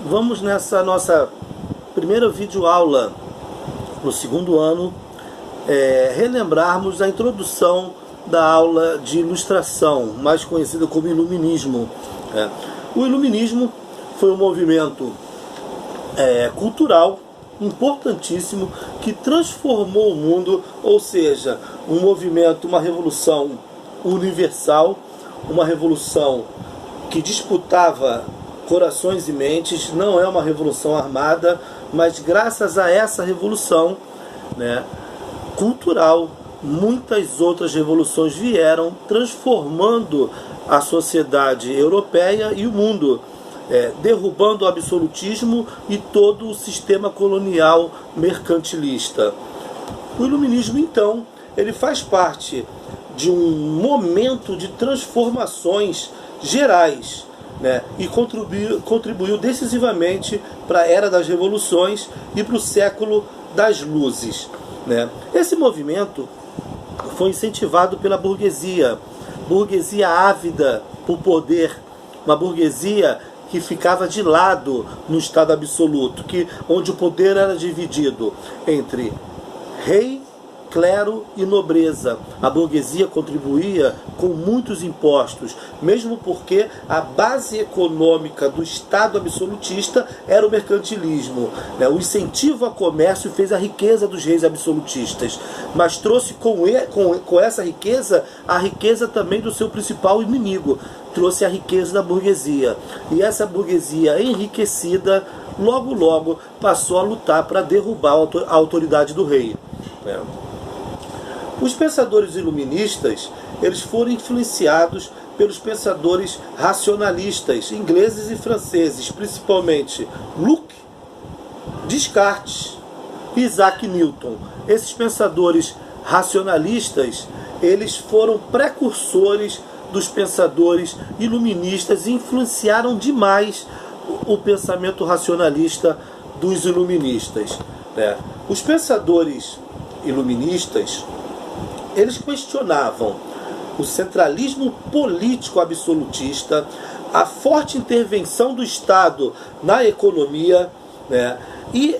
Vamos nessa nossa primeira videoaula no segundo ano, relembrarmos a introdução da aula de ilustração, mais conhecida como Iluminismo. O Iluminismo foi um movimento cultural importantíssimo que transformou o mundo, ou seja, um movimento, uma revolução universal, uma revolução que disputava corações e mentes. Não é uma revolução armada, mas graças a essa revolução, cultural, muitas outras revoluções vieram transformando a sociedade europeia e o mundo, derrubando o absolutismo e todo o sistema colonial mercantilista. O Iluminismo, então, ele faz parte de um momento de transformações gerais, e contribuiu decisivamente para a Era das Revoluções e para o Século das Luzes. Esse movimento foi incentivado pela burguesia ávida por poder, uma burguesia que ficava de lado no Estado absoluto, onde o poder era dividido entre rei, clero e nobreza. A burguesia contribuía com muitos impostos, mesmo porque a base econômica do Estado absolutista era o mercantilismo. O incentivo ao comércio fez a riqueza dos reis absolutistas, mas trouxe com essa riqueza a riqueza também do seu principal inimigo, trouxe a riqueza da burguesia. E essa burguesia enriquecida logo passou a lutar para derrubar a autoridade do rei. Os pensadores iluministas, eles foram influenciados pelos pensadores racionalistas ingleses e franceses, principalmente Locke, Descartes e Isaac Newton. Esses pensadores racionalistas, eles foram precursores dos pensadores iluministas e influenciaram demais o pensamento racionalista dos iluministas. Os pensadores iluministas, eles questionavam o centralismo político absolutista, a forte intervenção do Estado na economia, e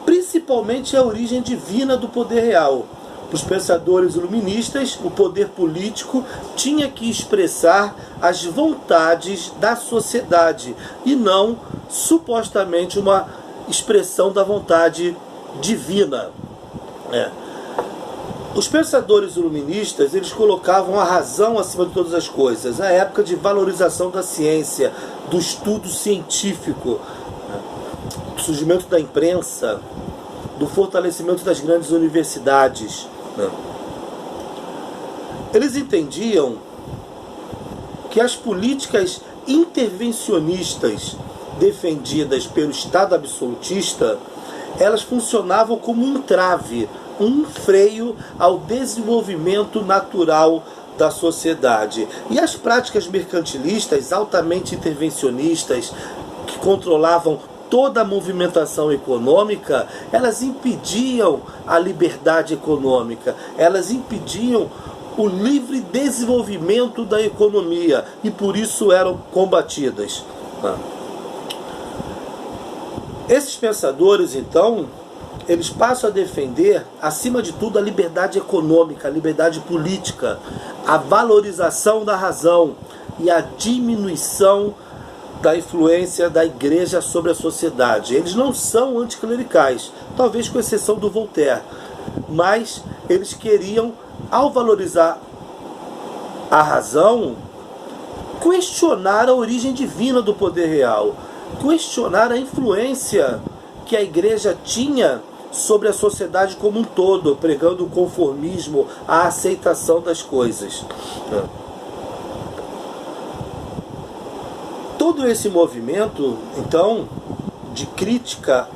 principalmente a origem divina do poder real. Para os pensadores iluministas, o poder político tinha que expressar as vontades da sociedade e não supostamente uma expressão da vontade divina. Os pensadores iluministas, eles colocavam a razão acima de todas as coisas. A época de valorização da ciência, do estudo científico, do surgimento da imprensa, do fortalecimento das grandes universidades. Eles entendiam que as políticas intervencionistas defendidas pelo Estado absolutista, elas funcionavam como um entrave, um freio ao desenvolvimento natural da sociedade. E as práticas mercantilistas altamente intervencionistas, que controlavam toda a movimentação econômica, elas impediam a liberdade econômica, elas impediam o livre desenvolvimento da economia e por isso eram combatidas. Esses pensadores, então, eles passam a defender, acima de tudo, a liberdade econômica, a liberdade política, a valorização da razão e a diminuição da influência da igreja sobre a sociedade. Eles não são anticlericais, talvez com exceção do Voltaire, mas eles queriam, ao valorizar a razão, questionar a origem divina do poder real, questionar a influência que a igreja tinha sobre a sociedade como um todo, pregando o conformismo, a aceitação das coisas. Todo esse movimento, então, de crítica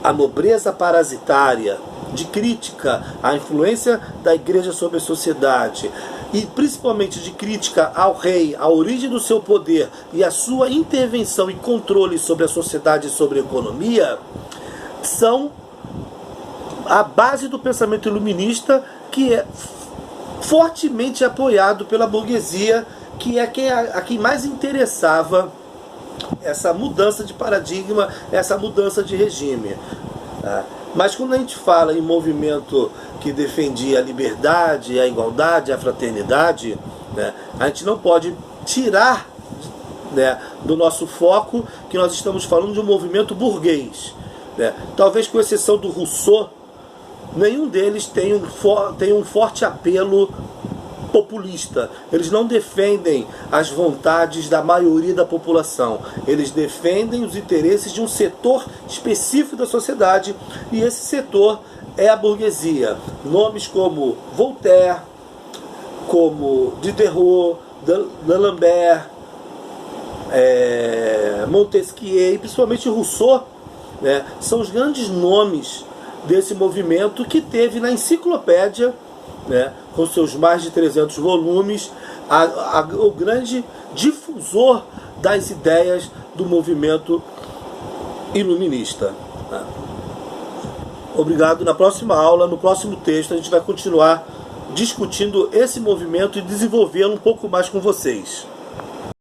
à nobreza parasitária, de crítica à influência da igreja sobre a sociedade, e principalmente de crítica ao rei, à origem do seu poder e a sua intervenção e controle sobre a sociedade e sobre a economia, são a base do pensamento iluminista, que é fortemente apoiado pela burguesia, que é a quem mais interessava essa mudança de paradigma, essa mudança de regime. Tá? Mas quando a gente fala em movimento que defendia a liberdade, a igualdade, a fraternidade, né, a gente não pode tirar, né, do nosso foco que nós estamos falando de um movimento burguês. Né? Talvez com exceção do Rousseau, nenhum deles tem um forte apelo populista. Eles não defendem as vontades da maioria da população. Eles defendem os interesses de um setor específico da sociedade, e esse setor é a burguesia. Nomes como Voltaire, como Diderot, D'Alembert, Montesquieu e principalmente Rousseau, né, são os grandes nomes desse movimento, que teve na enciclopédia, né, com seus mais de 300 volumes, o grande difusor das ideias do movimento iluminista. Obrigado. Na próxima aula, no próximo texto, a gente vai continuar discutindo esse movimento e desenvolvê-lo um pouco mais com vocês.